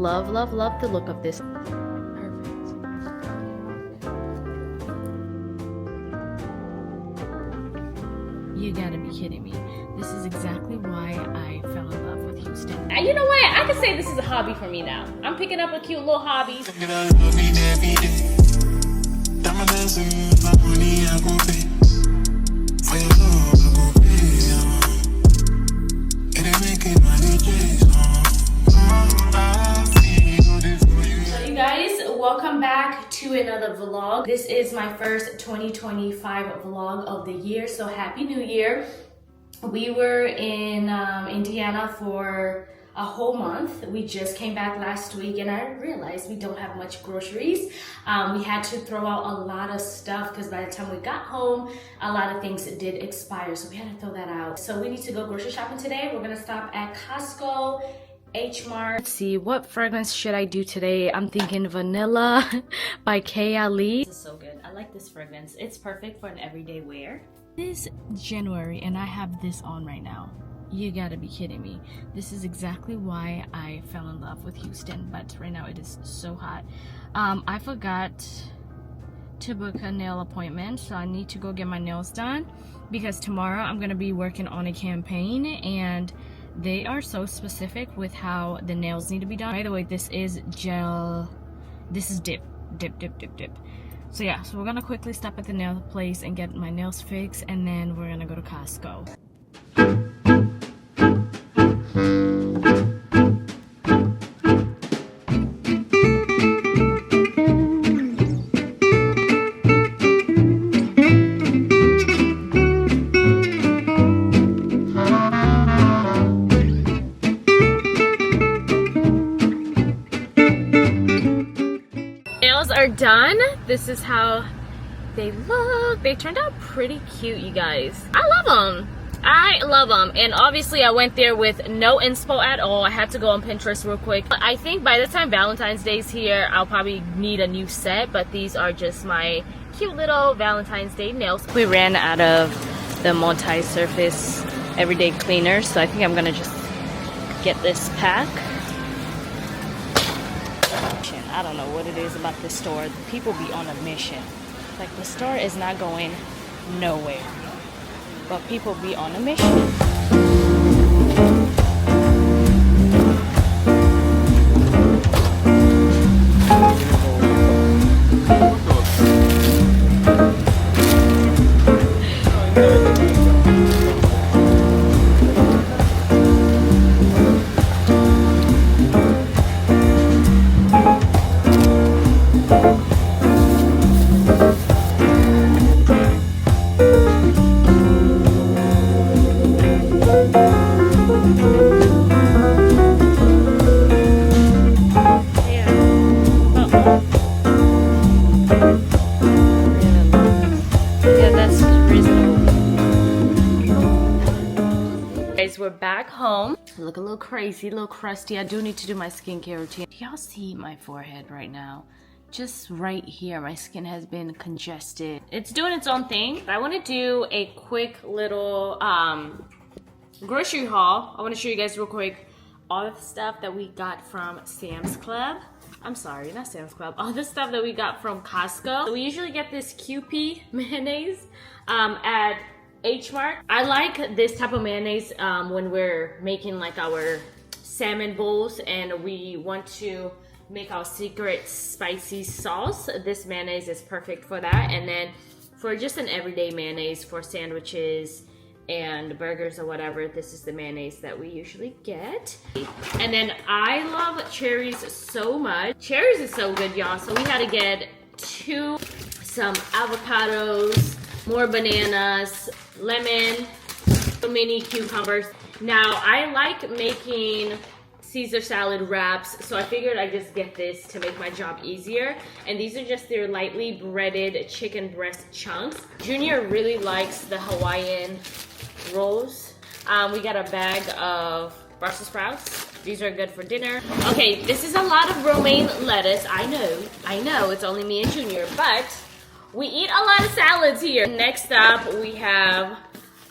love, love, love the look of this. You gotta be kidding me. This is exactly why I fell in love with Houston. And you know what? I can say this is a hobby for me now. I'm picking up a cute little hobby. You guys, welcome back to another vlog. This is my first 2025 vlog of the year, so happy new year. We were in Indiana for a whole month. We just came back last week and I realized we don't have much groceries. We had to throw out a lot of stuff because by the time we got home, a lot of things did expire, so we had to throw that out. So we need to go grocery shopping today. We're gonna stop at Costco, H Mart. Let's see, what fragrance should I do today? I'm thinking Vanilla by Kaya Lee. This is so good. I like this fragrance. It's perfect for an everyday wear. It is January and I have this on right now. You gotta be kidding me. This is exactly why I fell in love with Houston, but right now it is so hot. I forgot to book a nail appointment, so I need to go get my nails done because tomorrow I'm gonna be working on a campaign and they are so specific with how the nails need to be done. By the way, this is gel, this is dip. So yeah, so we're gonna quickly stop at the nail place and get my nails fixed, and then we're gonna go to Costco. Are done. This is how they look. They turned out pretty cute, you guys. I love them. I love them. And obviously I went there with no inspo at all. I had to go on Pinterest real quick. I think by the time Valentine's Day's here, I'll probably need a new set, but these are just my cute little Valentine's Day nails. We ran out of the multi-surface everyday cleaner, so I think I'm gonna just get this pack. I don't know what it is about this store. People be on a mission. Like, the store is not going nowhere, but people be on a mission. We're back home. I look a little crazy, a little crusty. I do need to do my skincare routine. Do y'all see my forehead right now? Just right here, my skin has been congested. It's doing its own thing. I want to do a quick little grocery haul. I want to show you guys real quick all the stuff that we got from Sam's Club. I'm sorry, not Sam's Club. All the stuff that we got from Costco. So we usually get this QP mayonnaise at H Mart. I like this type of mayonnaise when we're making like our salmon bowls and we want to make our secret spicy sauce. This mayonnaise is perfect for that. And then for just an everyday mayonnaise for sandwiches and burgers or whatever, this is the mayonnaise that we usually get. And then I love cherries so much. Cherries is so good, y'all. So we had to get some avocados, more bananas, lemon, mini cucumbers. Now I like making Caesar salad wraps, so I figured I'd just get this to make my job easier. And these are just their lightly breaded chicken breast chunks. Junior really likes the Hawaiian rolls. We got a bag of Brussels sprouts. These are good for dinner. Okay, this is a lot of romaine lettuce. I know, it's only me and Junior, but we eat a lot of salads here. Next up, we have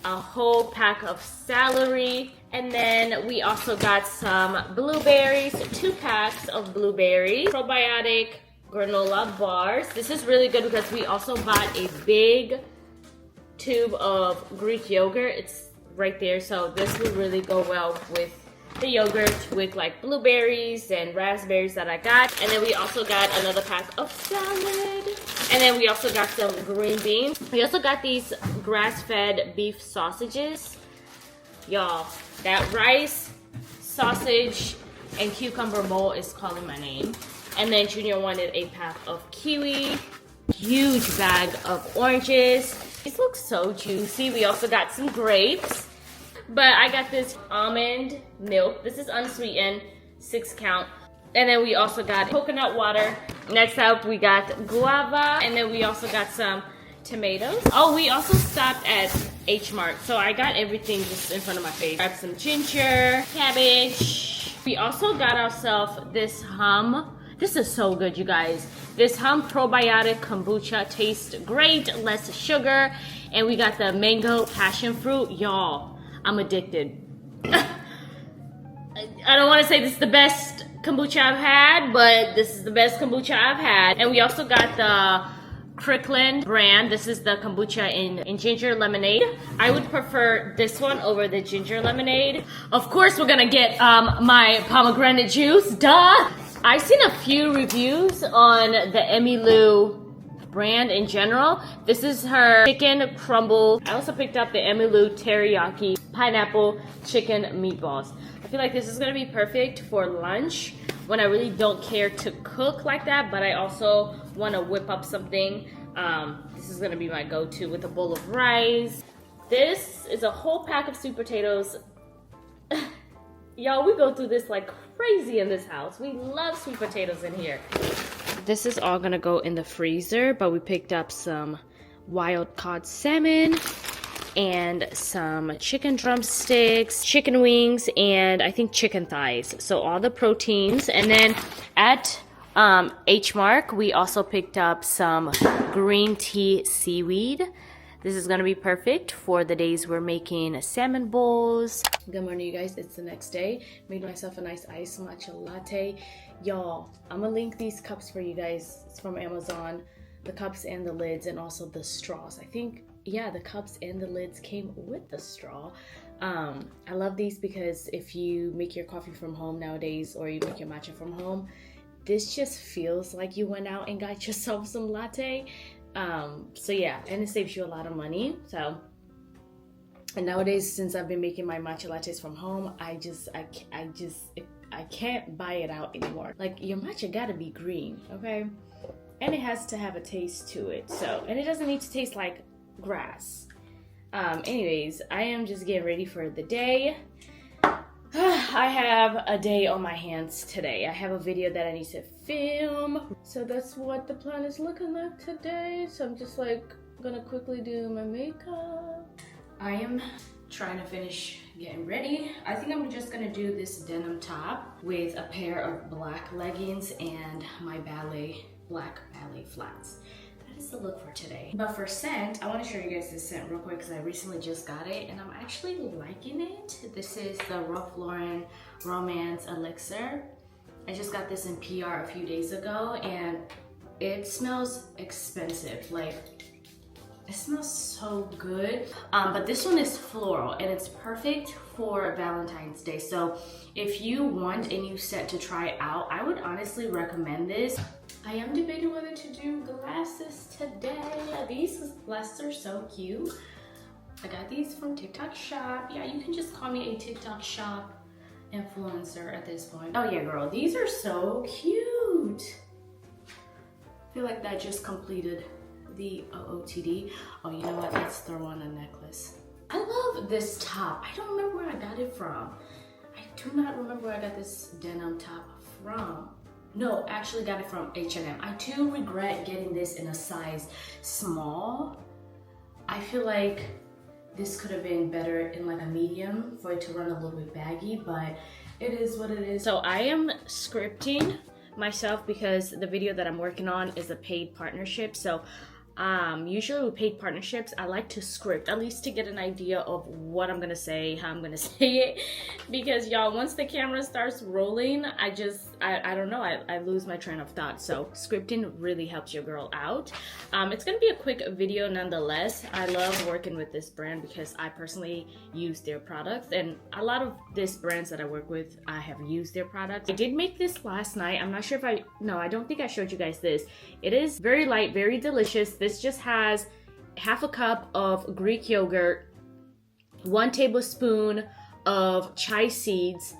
a whole pack of celery. And then we also got some blueberries, 2 packs of blueberries, probiotic granola bars. This is really good because we also bought a big tube of Greek yogurt. It's right there, so this would really go well with the yogurt with like blueberries and raspberries that I got. And then we also got another pack of salad. And then we also got some green beans. We also got these grass-fed beef sausages. Y'all, that rice, sausage, and cucumber bowl is calling my name. And then Junior wanted a pack of kiwi, huge bag of oranges. These look so juicy. We also got some grapes. But I got this almond milk. This is unsweetened, 6 count. And then we also got coconut water. Next up, we got guava. And then we also got some tomatoes. Oh, we also stopped at H Mart. So I got everything just in front of my face. Grabbed some ginger, cabbage. We also got ourselves this hum. This is so good, you guys. This hum probiotic kombucha tastes great, less sugar. And we got the mango passion fruit. Y'all, I'm addicted. I don't want to say this is the best kombucha I've had, but this is the best kombucha I've had. And we also got the Kirkland brand. This is the kombucha in ginger lemonade. I would prefer this one over the ginger lemonade. Of course, we're gonna get my pomegranate juice, duh! I've seen a few reviews on the Emmylou brand in general. This is her chicken crumble. I also picked up the Emmylou teriyaki pineapple chicken meatballs. I feel like this is gonna be perfect for lunch when I really don't care to cook like that, but I also wanna whip up something. This is gonna be my go-to with a bowl of rice. This is a whole pack of sweet potatoes. Y'all, we go through this like crazy in this house. We love sweet potatoes in here. This is all gonna go in the freezer, but we picked up some wild caught salmon and some chicken drumsticks, chicken wings, and I think chicken thighs. So all the proteins. And then at H Mark, we also picked up some green tea seaweed. This is gonna be perfect for the days we're making salmon bowls. Good morning, you guys. It's the next day. Made myself a nice iced matcha latte. Y'all, I'm gonna link these cups for you guys. It's from Amazon. The cups and the lids and also the straws. I think, yeah, the cups and the lids came with the straw. I love these because if you make your coffee from home nowadays or you make your matcha from home, this just feels like you went out and got yourself some latte. So yeah, and it saves you a lot of money. So, and nowadays, since I've been making my matcha lattes from home, I can't buy it out anymore. Like, your matcha gotta be green, okay? And it has to have a taste to it. So, and it doesn't need to taste like grass. Anyways, I am just getting ready for the day. I have a day on my hands today. I have a video that I need to film. So that's what the plan is looking like today. So I'm just like gonna quickly do my makeup. I am trying to finish getting ready. I think I'm just gonna do this denim top with a pair of black leggings and my black ballet flats. That is the look for today. But for scent, I want to show you guys this scent real quick because I recently just got it and I'm actually liking it. This is the Ralph Lauren Romance Elixir. I just got this in PR a few days ago and it smells expensive. Like, it smells so good. But this one is floral and it's perfect for Valentine's Day. So if you want a new scent to try out, I would honestly recommend this. I am debating whether to do glasses today. These glasses are so cute. I got these from TikTok Shop. Yeah, you can just call me a TikTok Shop influencer at this point. Oh yeah, girl, these are so cute. I feel like that just completed the OOTD. Oh, you know what? Let's throw on a necklace. I love this top. I don't remember where I got it from. I do not remember where I got this denim top from. No, actually got it from H&M. I do regret getting this in a size small. I feel like this could have been better in like a medium for it to run a little bit baggy, but it is what it is. So I am scripting myself because the video that I'm working on is a paid partnership. So Usually with paid partnerships, I like to script, at least to get an idea of what I'm gonna say, how I'm gonna say it. Because y'all, once the camera starts rolling, I don't know, I lose my train of thought. So scripting really helps your girl out. It's gonna be a quick video nonetheless. I love working with this brand because I personally use their products, and a lot of these brands that I work with, I have used their products. I did make this last night. I'm not sure if I don't think I showed you guys this. It is very light, very delicious. This just has half a cup of Greek yogurt, 1 tablespoon of chia seeds,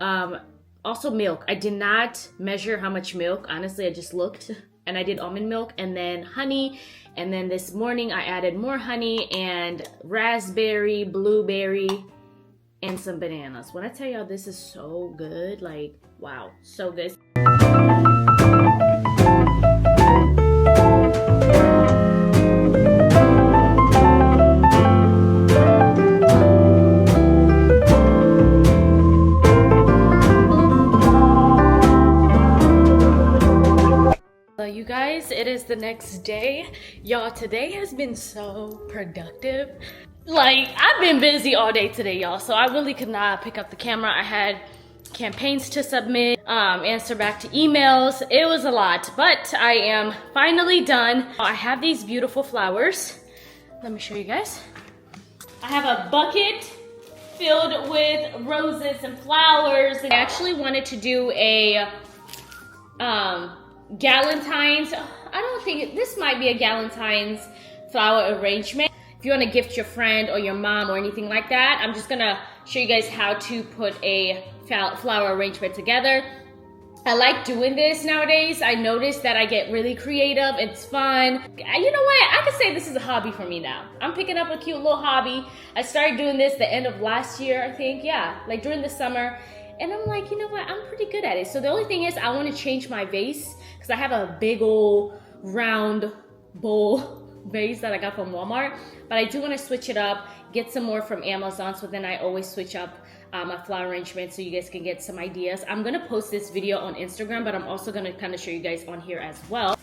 also milk. I did not measure how much milk. Honestly, I just looked, and I did almond milk, and then honey. And then this morning I added more honey and raspberry, blueberry, and some bananas. When I tell y'all this is so good, like, wow, so good. You guys, it is the next day. Y'all, today has been so productive. Like, I've been busy all day today, y'all, so I really could not pick up the camera. I had campaigns to submit, answer back to emails. It was a lot, but I am finally done. I have these beautiful flowers. Let me show you guys. I have a bucket filled with roses and flowers. I actually wanted to do a Galentine's. I don't think this might be a Galentine's flower arrangement. If you want to gift your friend or your mom or anything like that, I'm just gonna show you guys how to put a flower arrangement together. I like doing this nowadays. I noticed that I get really creative. It's fun. You know what? I could say this is a hobby for me now. I'm picking up a cute little hobby. I started doing this the end of last year, I think. Yeah, like during the summer. And I'm like, you know what? I'm pretty good at it. So the only thing is I want to change my vase because I have a big old round bowl vase that I got from Walmart. But I do want to switch it up, get some more from Amazon. So then I always switch up my flower arrangement so you guys can get some ideas. I'm going to post this video on Instagram, but I'm also going to kind of show you guys on here as well.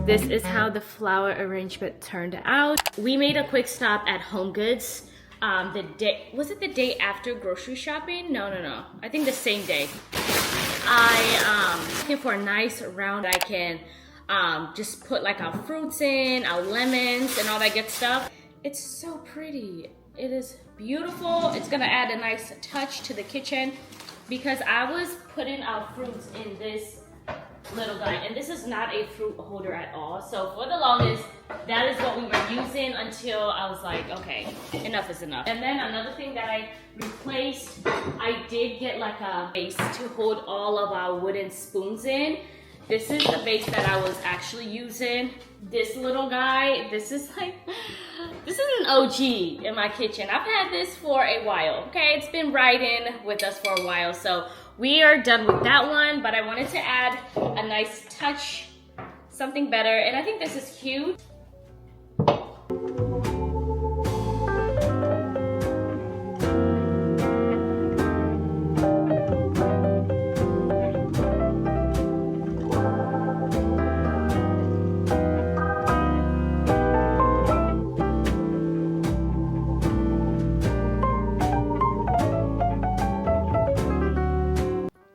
This is how the flower arrangement turned out. We made a quick stop at Home Goods. Was it the day after grocery shopping? No. I think the same day. I looking for a nice round I can just put like our fruits in, our lemons and all that good stuff. It's so pretty. It is beautiful. It's gonna add a nice touch to the kitchen because I was putting our fruits in this little guy, and this is not a fruit holder at all. So for the longest, that is what we were using until I was like, okay, enough is enough. And then another thing that I replaced, I did get like a base to hold all of our wooden spoons in. This is the base that I was actually using. This little guy, this is an OG in my kitchen. I've had this for a while, okay? It's been riding with us for a while, so we are done with that one, but I wanted to add a nice touch, something better, and I think this is cute.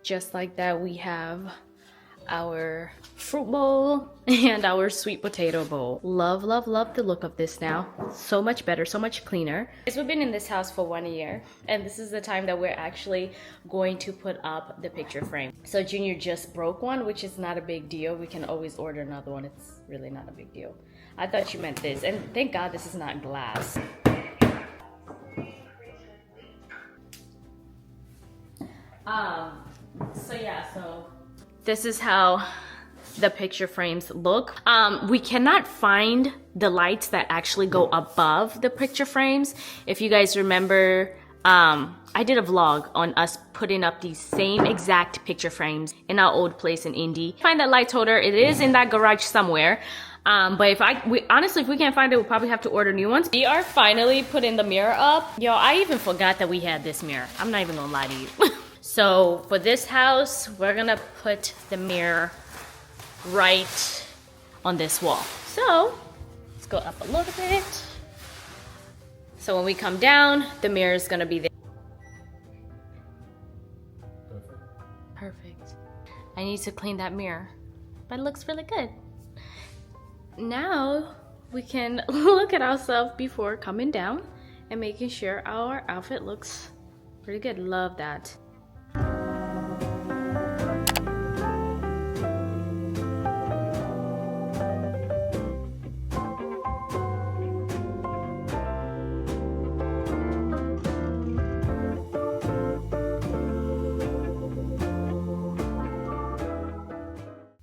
Just like that, we have our fruit bowl and our sweet potato bowl. Love, love, love the look of this now. So much better, so much cleaner. Guys, we've been in this house for 1 year, and this is the time that we're actually going to put up the picture frame. So Junior just broke one, which is not a big deal. We can always order another one. It's really not a big deal. I thought you meant this, and thank God this is not glass. So this is how the picture frames look. We cannot find the lights that actually go above the picture frames. If you guys remember, I did a vlog on us putting up these same exact picture frames in our old place in Indy. Find that light holder. It is in that garage somewhere. But honestly, if we can't find it, we'll probably have to order new ones. We are finally putting the mirror up. Yo, I even forgot that we had this mirror. I'm not even gonna lie to you. So for this house, we're gonna put the mirror right on this wall. So let's go up a little bit. So when we come down, the mirror is gonna be there. Perfect. I need to clean that mirror, but it looks really good. Now we can look at ourselves before coming down and making sure our outfit looks pretty good. Love that.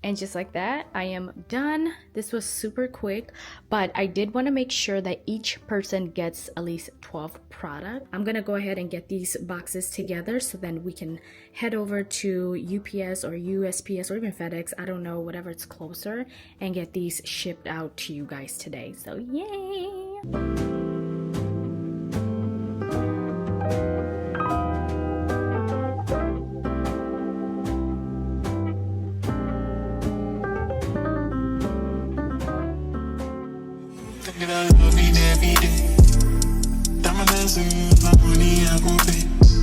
And just like that, I am done. This was super quick, but I did want to make sure that each person gets at least 12 products. I'm gonna go ahead and get these boxes together so then we can head over to UPS or USPS or even FedEx, I don't know, whatever it's closer, and get these shipped out to you guys today. So yay! Every day, diamonds and my money, I gon' pay.